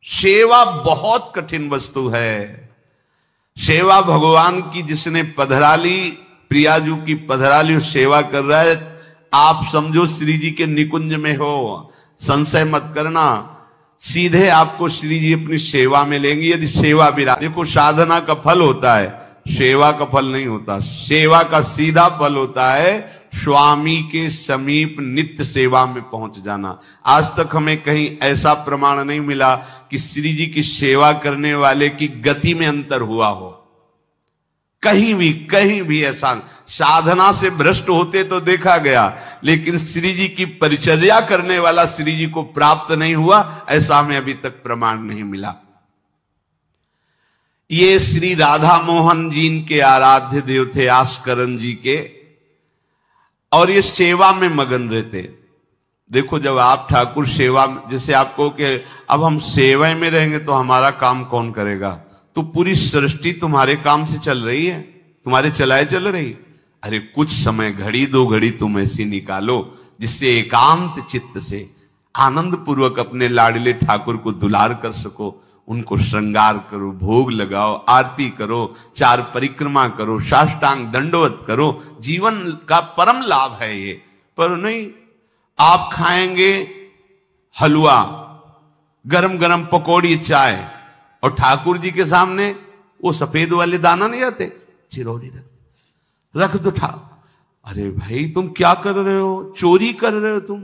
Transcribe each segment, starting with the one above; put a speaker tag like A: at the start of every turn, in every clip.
A: सेवा बहुत कठिन वस्तु है। सेवा भगवान की जिसने पधराली, प्रियाजू की पधराली सेवा कर रहा है, आप समझो श्री जी के निकुंज में हो, संशय मत करना, सीधे आपको श्री जी अपनी सेवा में लेंगे। यदि सेवा विराज, देखो साधना का फल होता है, सेवा का फल नहीं होता। सेवा का सीधा फल होता है स्वामी के समीप नित्य सेवा में पहुंच जाना। आज तक हमें कहीं ऐसा प्रमाण नहीं मिला कि श्री जी की सेवा करने वाले की गति में अंतर हुआ हो। कहीं भी ऐसा, साधना से भ्रष्ट होते तो देखा गया, लेकिन श्री जी की परिचर्या करने वाला श्री जी को प्राप्त नहीं हुआ, ऐसा हमें अभी तक प्रमाण नहीं मिला। ये श्री राधा मोहन जी के आराध्य देव थे, आस्करन जी के, और ये सेवा में मगन रहते। देखो जब आप ठाकुर सेवा, जैसे आपको कि अब हम सेवा में रहेंगे तो हमारा काम कौन करेगा, तो पूरी सृष्टि तुम्हारे काम से चल रही है, तुम्हारे चलाए चल रही। अरे कुछ समय, घड़ी दो घड़ी तुम ऐसी निकालो जिससे एकांत चित्त से आनंद पूर्वक अपने लाडले ठाकुर को दुलार कर सको। उनको श्रृंगार करो, भोग लगाओ, आरती करो, 4 परिक्रमा करो, साष्टांग दंडवत करो। जीवन का परम लाभ है ये। पर नहीं, आप खाएंगे हलवा, गरम गरम पकौड़ी, चाय, और ठाकुर जी के सामने वो सफेद वाले दाना नहीं आते, चिरौरी रख दो अरे भाई तुम क्या कर रहे हो, चोरी कर रहे हो तुम।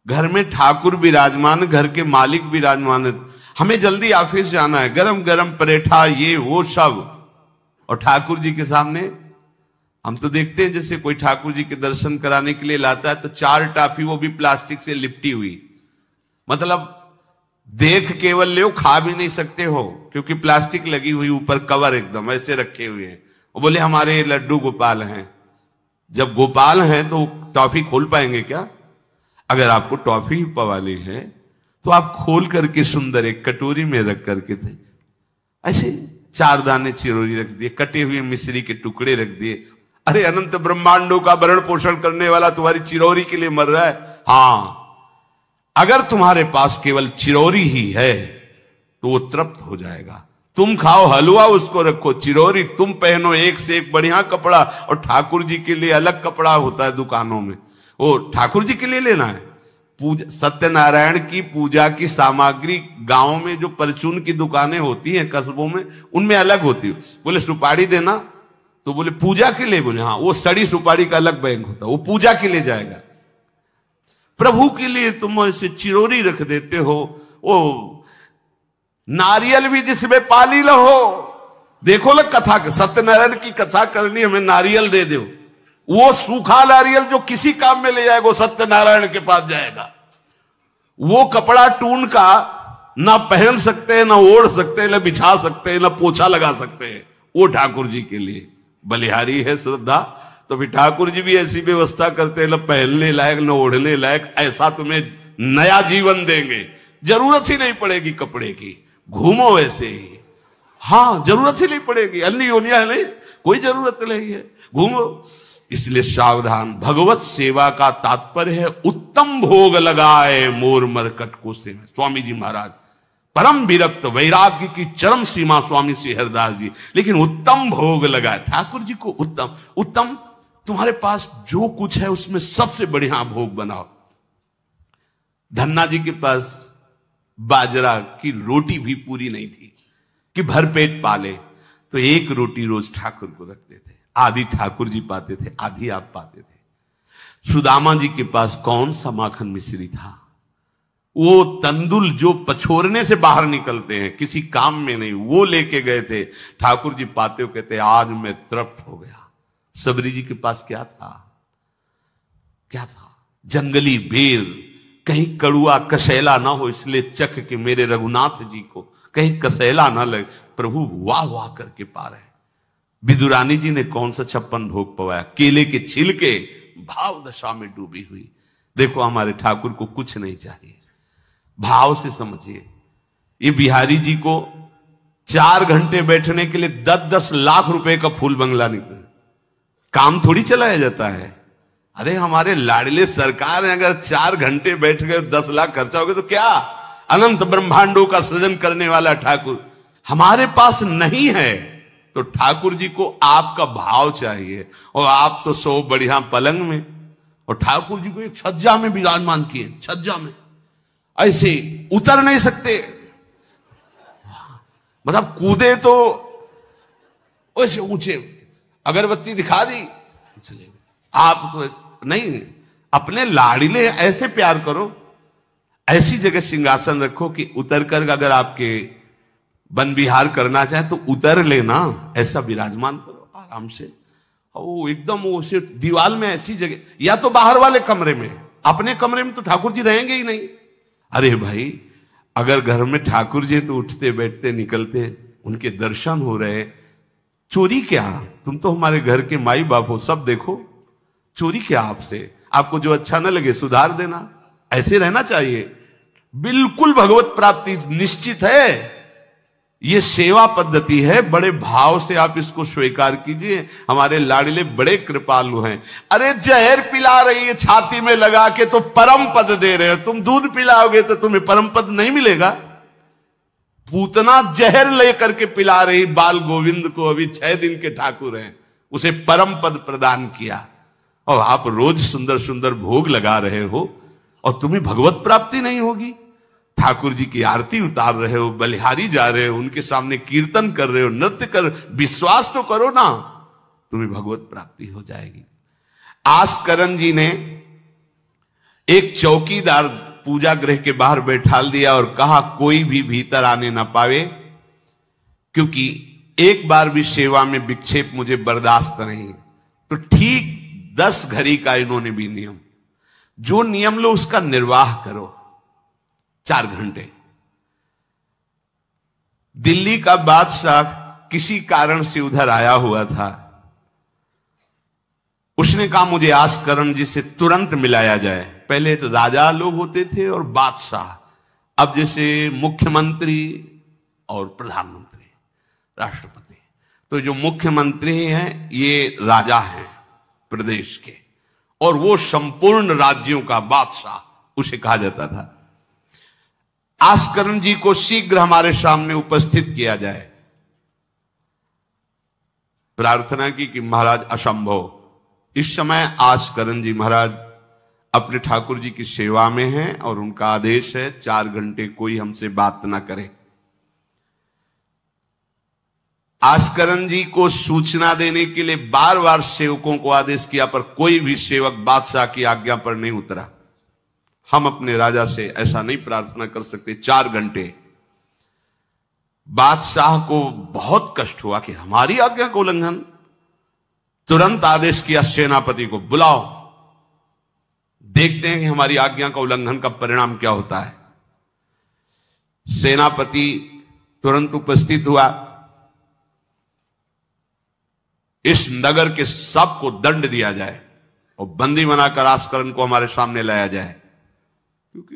A: घर में ठाकुर विराजमान, घर के मालिक विराजमान, हमें जल्दी ऑफिस जाना है, गरम गरम परेठा, ये वो सब, और ठाकुर जी के सामने। हम तो देखते हैं जैसे कोई ठाकुर जी के दर्शन कराने के लिए लाता है तो 4 टाफी, वो भी प्लास्टिक से लिपटी हुई, मतलब देख केवल ले, खा भी नहीं सकते हो क्योंकि प्लास्टिक लगी हुई, ऊपर कवर एकदम ऐसे रखे हुए हैं। वो बोले हमारे लड्डू गोपाल हैं। जब गोपाल हैं तो टॉफी खोल पाएंगे क्या? अगर आपको टॉफी ही पवाली है तो आप खोल करके सुंदर एक कटोरी में रख करके थे, ऐसे 4 दाने चिरौरी रख दिए, कटे हुए मिश्री के टुकड़े रख दिए। अरे अनंत ब्रह्मांडों का भरण पोषण करने वाला तुम्हारी चिरौरी के लिए मर रहा है। हाँ, अगर तुम्हारे पास केवल चिरौरी ही है तो वो तृप्त हो जाएगा। तुम खाओ हलवा, उसको रखो, चिरौरी तुम पहनो, एक से एक बढ़िया कपड़ा, और ठाकुर जी के लिए अलग कपड़ा होता है दुकानों में, वो ठाकुर जी के लिए लेना है। पूजा, सत्यनारायण की पूजा की सामग्री गांव में जो परचून की दुकानें होती हैं कस्बों में, उनमें अलग होती है। बोले सुपारी देना, तो बोले पूजा के लिए, बोले हाँ, वो सड़ी सुपारी का अलग बैंक होता है, वो पूजा के लिए जाएगा। प्रभु के लिए तुम ऐसे चिरौरी रख देते हो। वो नारियल भी जिसमें पाली लो, देखो ना कथा, सत्यनारायण की कथा करनी, हमें नारियल दे दो। वो सूखा नारियल जो किसी काम में ले जाएगा वो सत्यनारायण के पास जाएगा। वो कपड़ा टून का ना पहन सकते हैं, ना ओढ़ सकते हैं, ना बिछा सकते हैं, ना पोछा लगा सकते हैं, वो ठाकुर जी के लिए बलिहारी है श्रद्धा। तो भी ठाकुर जी भी ऐसी व्यवस्था करते हैं, ना पहनने लायक ना ओढ़ने लायक, ऐसा तुम्हें नया जीवन देंगे, जरूरत ही नहीं पड़ेगी कपड़े की, घूमो वैसे ही। हाँ, जरूरत ही नहीं पड़ेगी, अन्य योनिया नहीं, कोई जरूरत नहीं है, घूमो। इसलिए सावधान। भगवत सेवा का तात्पर्य है उत्तम भोग लगाए मोर मरकट को से। स्वामी जी महाराज परम विरक्त, वैराग्य की चरम सीमा स्वामी श्री हरिदास जी, लेकिन उत्तम भोग लगाए ठाकुर जी को। उत्तम तुम्हारे पास जो कुछ है उसमें सबसे बढ़िया भोग बनाओ। धन्ना जी के पास बाजरा की रोटी भी पूरी नहीं थी कि भरपेट पाले, तो 1 रोटी रोज ठाकुर को रखते थे। आधी ठाकुर जी पाते थे, आधी आप पाते थे। सुदामा जी के पास कौन सा माखन मिश्री था? वो तंदुल जो पछोरने से बाहर निकलते हैं, किसी काम में नहीं, वो लेके गए थे। ठाकुर जी पाते हो कहते आज मैं तृप्त हो गया। सबरी जी के पास क्या था? क्या था? जंगली बेर, कहीं कड़ुआ कसेला ना हो, इसलिए चख के मेरे रघुनाथ जी को कहीं कसेला ना लगे। प्रभु वाह वाह करके पा रहे। विदुरानी जी ने कौन सा 56 भोग पवाया? केले के छिलके, भाव दशा में डूबी हुई। देखो हमारे ठाकुर को कुछ नहीं चाहिए, भाव से समझिए। ये बिहारी जी को 4 घंटे बैठने के लिए 10-10 लाख रुपए का फूल बंगला निकला, काम थोड़ी चलाया जाता है। अरे हमारे लाडले सरकार है, अगर 4 घंटे बैठ गए 10 लाख खर्चा हो गया तो क्या? अनंत ब्रह्मांडों का सृजन करने वाला ठाकुर हमारे पास नहीं है, तो ठाकुर जी को आपका भाव चाहिए। और आप तो सो बढ़िया पलंग में, और ठाकुर जी को एक छज्जा में विराजमान किए, छज्जा में ऐसे उतर नहीं सकते, मतलब कूदे तो वैसे ऊंचे, अगरबत्ती दिखा दी चले। आप तो ऐसे नहीं, अपने लाड़िले ऐसे प्यार करो, ऐसी जगह सिंहासन रखो कि उतर कर अगर आपके वन विहार करना चाहे तो उतर लेना, ऐसा विराजमान करो आराम से। वो एकदम वो से दीवार में ऐसी जगह, या तो बाहर वाले कमरे में, अपने कमरे में तो ठाकुर जी रहेंगे ही नहीं। अरे भाई, अगर घर में ठाकुर जी तो उठते बैठते निकलते, उनके दर्शन हो रहे, चोरी क्या? तुम तो हमारे घर के माई बाप हो, सब देखो, चोरी क्या आपसे? आपको जो अच्छा न लगे सुधार देना, ऐसे रहना चाहिए। बिल्कुल भगवत प्राप्ति निश्चित है। ये सेवा पद्धति है, बड़े भाव से आप इसको स्वीकार कीजिए। हमारे लाडले बड़े कृपालु हैं। अरे जहर पिला रही है छाती में लगा के तो परम पद दे रहे हो, तुम दूध पिलाओगे तो तुम्हें परम पद नहीं मिलेगा। पूतना जहर लेकर के पिला रही बाल गोविंद को, अभी 6 दिन के ठाकुर हैं, उसे परम पद प्रदान किया, और आप रोज सुंदर सुंदर भोग लगा रहे हो और तुम्हें भगवत प्राप्ति नहीं होगी। ठाकुर जी की आरती उतार रहे हो, बलिहारी जा रहे हो, उनके सामने कीर्तन कर रहे हो, नृत्य कर, विश्वास तो करो ना, तुम्हें भगवत प्राप्ति हो जाएगी। आस्करन जी ने एक चौकीदार पूजा गृह के बाहर बैठाल दिया और कहा कोई भी भीतर आने ना पावे, क्योंकि एक बार भी सेवा में विक्षेप मुझे बर्दाश्त नहीं। तो ठीक 10 घड़ी का इन्होंने भी नियम, जो नियम लो उसका निर्वाह करो। 4 घंटे। दिल्ली का बादशाह किसी कारण से उधर आया हुआ था, उसने कहा मुझे आस्करण जी से तुरंत मिलाया जाए। पहले तो राजा लोग होते थे और बादशाह, अब जैसे मुख्यमंत्री और प्रधानमंत्री, राष्ट्रपति। तो जो मुख्यमंत्री हैं ये राजा हैं प्रदेश के, और वो संपूर्ण राज्यों का बादशाह उसे कहा जाता था। आस्करण जी को शीघ्र हमारे सामने उपस्थित किया जाए। प्रार्थना की कि महाराज असंभव, इस समय आस्करण जी महाराज अपने ठाकुर जी की सेवा में हैं और उनका आदेश है 4 घंटे कोई हमसे बात ना करे। आस्करण जी को सूचना देने के लिए बार बार सेवकों को आदेश किया, पर कोई भी सेवक बादशाह की आज्ञा पर नहीं उतरा। हम अपने राजा से ऐसा नहीं प्रार्थना कर सकते। 4 घंटे। बादशाह को बहुत कष्ट हुआ कि हमारी आज्ञा का उल्लंघन। तुरंत आदेश किया सेनापति को, बुलाओ, देखते हैं कि हमारी आज्ञा का उल्लंघन का परिणाम क्या होता है। सेनापति तुरंत उपस्थित हुआ। इस नगर के सबको दंड दिया जाए और बंदी बनाकर आस्करण को हमारे सामने लाया जाए, क्योंकि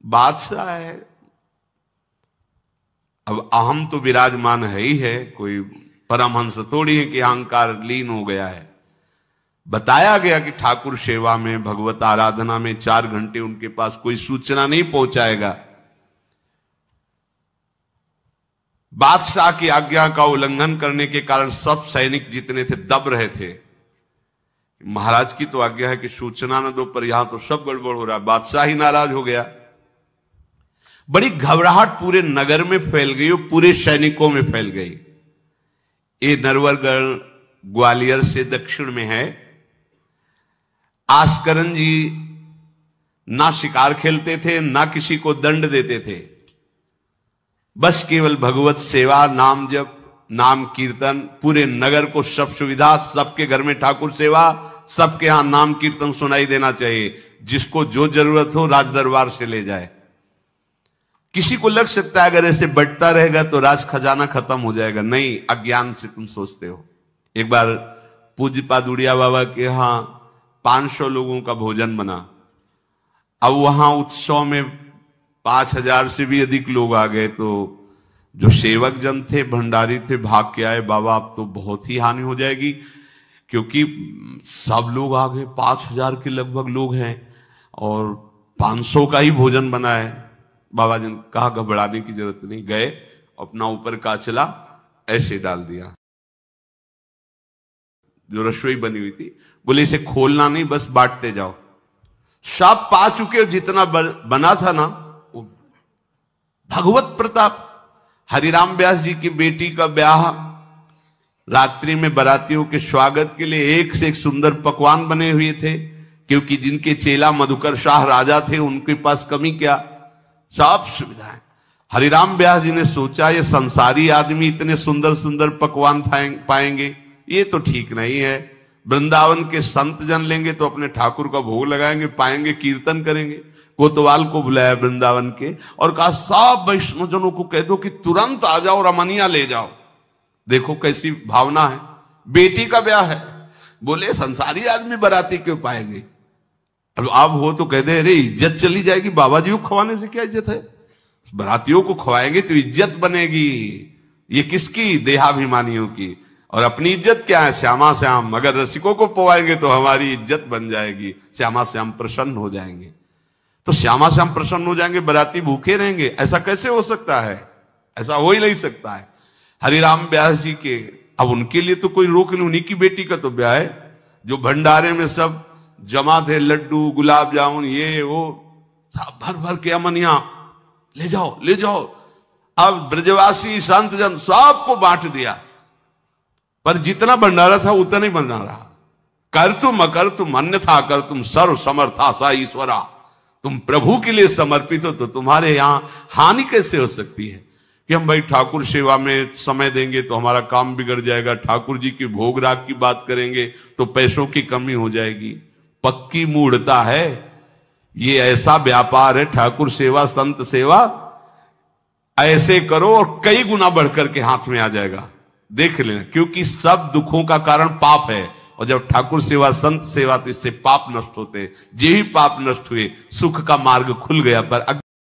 A: बादशाह है। अब अहम तो विराजमान है ही है, कोई परमहंस थोड़ी है कि अहंकार लीन हो गया है। बताया गया कि ठाकुर सेवा में, भगवत आराधना में 4 घंटे उनके पास कोई सूचना नहीं पहुंचाएगा। बादशाह की आज्ञा का उल्लंघन करने के कारण सब सैनिक जितने थे दब रहे थे। महाराज की तो आज्ञा है कि सूचना न दो, पर यहां तो सब गड़बड़ हो रहा है। बादशाह ही नाराज हो गया। बड़ी घबराहट पूरे नगर में फैल गई और पूरे सैनिकों में फैल गई। ये नरवरगढ़ ग्वालियर से दक्षिण में है। आस्करण जी ना शिकार खेलते थे, ना किसी को दंड देते थे, बस केवल भगवत सेवा, नाम जप, नाम कीर्तन, पूरे नगर को सब सुविधा, सबके घर में ठाकुर सेवा, सबके यहां नाम कीर्तन सुनाई देना चाहिए। जिसको जो जरूरत हो राज दरबार से ले जाए। किसी को लग सकता है अगर ऐसे बढ़ता रहेगा तो राज खजाना खत्म हो जाएगा। नहीं, अज्ञान से तुम सोचते हो। एक बार पूज्य पादुड़िया बाबा के यहां 500 लोगों का भोजन बना। अब वहां उत्सव में 5000 से भी अधिक लोग आ गए, तो जो सेवक जन थे, भंडारी थे, भाग के आए, बाबा अब तो बहुत ही हानि हो जाएगी, क्योंकि सब लोग आ गए, 5000 के लगभग लोग हैं और 500 का ही भोजन बना है। बाबा जी ने कहा घबराने की जरूरत नहीं, गए अपना ऊपर का चला ऐसे डाल दिया जो रसोई बनी हुई थी, बोले इसे खोलना नहीं, बस बांटते जाओ। सब पा चुके, जितना बना था ना वो भगवत प्रताप। हरिराम व्यास जी की बेटी का ब्याह, रात्रि में बारातियों के स्वागत के लिए एक से एक सुंदर पकवान बने हुए थे, क्योंकि जिनके चेला मधुकर शाह राजा थे उनके पास कमी क्या, सब सुविधाएं। हरिराम व्यास जी ने सोचा ये संसारी आदमी इतने सुंदर सुंदर पकवान पाएंगे, ये तो ठीक नहीं है। वृंदावन के संत जन लेंगे तो अपने ठाकुर का भोग लगाएंगे, पाएंगे, कीर्तन करेंगे। कोतवाल को बुलाया वृंदावन के और कहा सब वैष्णव जनों को कह दो कि तुरंत आ जाओ, रमनिया ले जाओ। देखो कैसी भावना है, बेटी का ब्याह है। बोले संसारी आदमी बाराती क्यों पाएंगे, अब आप हो तो कह दे अरे इज्जत चली जाएगी, बाबा जी को खवाने से क्या इज्जत है, बारातियों को खवाएंगे तो इज्जत बनेगी। ये किसकी, देहाभिमानियों की। और अपनी इज्जत क्या है, श्यामा श्याम। अगर रसिकों को पवाएंगे तो हमारी इज्जत बन जाएगी, श्यामा श्याम प्रसन्न हो जाएंगे। तो श्यामा श्याम प्रसन्न हो जाएंगे, बाराती भूखे रहेंगे, ऐसा कैसे हो सकता है, ऐसा हो ही नहीं सकता है। हरिराम व्यास जी के, अब उनके लिए तो कोई रोक नहीं, उन्हीं की बेटी का तो ब्याह है। जो भंडारे में सब जमा थे, लड्डू गुलाब जामुन ये वो सब भर भर के अमनिया, ले जाओ ले जाओ। अब ब्रजवासी संत जन सबको बांट दिया, पर जितना भंडारा था उतना ही बना रहा। कर तुम अकर तुम अन्यथा कर तुम सर्व समर्था सा ईश्वरा। तुम प्रभु के लिए समर्पित हो तो तुम्हारे यहां हानि कैसे हो सकती है कि हम भाई ठाकुर सेवा में समय देंगे तो हमारा काम बिगड़ जाएगा, ठाकुर जी की भोग राग की बात करेंगे तो पैसों की कमी हो जाएगी। पक्की मूढ़ता है, ये ऐसा व्यापार है ठाकुर सेवा संत सेवा, ऐसे करो और कई गुना बढ़कर के हाथ में आ जाएगा, देख लेना। क्योंकि सब दुखों का कारण पाप है, और जब ठाकुर सेवा संत सेवा तो इससे पाप नष्ट होते, जे ही पाप नष्ट हुए सुख का मार्ग खुल गया। पर